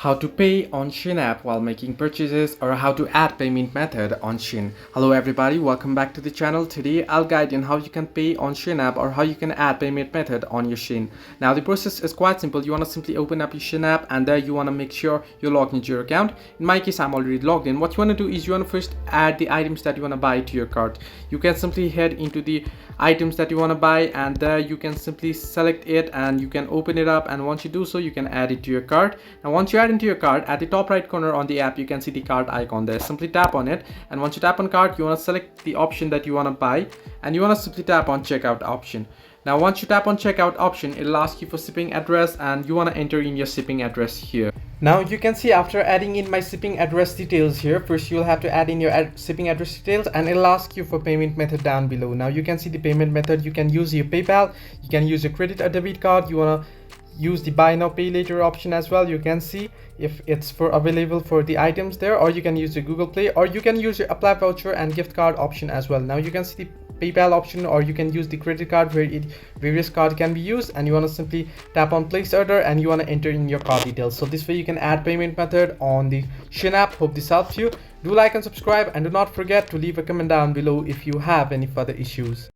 How to pay on Shein app while making purchases, or how to add payment method on Shein. Hello everybody, welcome back to the channel. Today I'll guide you on how you can pay on Shein app or how you can add payment method on your Shein. Now the process is quite simple. You want to simply open up your Shein app and there you want to make sure you're logged into your account. In my case, I'm already logged in. What you want to do is you want to first add the items that you want to buy to your cart. You can simply head into the items that you want to buy and there you can simply select it and you can open it up, and once you do so you can add it to your cart. Now once you add into your cart, at the top right corner on the app you can see the cart icon there. Simply tap on it, and once you tap on cart you want to select the option that you want to buy and you want to simply tap on checkout option. Now once you tap on checkout option, it'll ask you for shipping address and you want to enter in your shipping address here. Now you can see after adding in my shipping address details here, first you'll have to add in your shipping address details and it'll ask you for payment method down below. Now you can see the payment method. You can use your PayPal, you can use your credit or debit card, you want to use the buy now pay later option as well. You can see if it's available for the items there, or you can use your Google Play, or you can use your apply voucher and gift card option as well. Now you can see the PayPal option, or you can use the credit card where various cards can be used, and you want to simply tap on place order and you want to enter in your card details. So this way you can add payment method on the Shein app. Hope this helps you. Do like and subscribe, and do not forget to leave a comment down below if you have any further issues.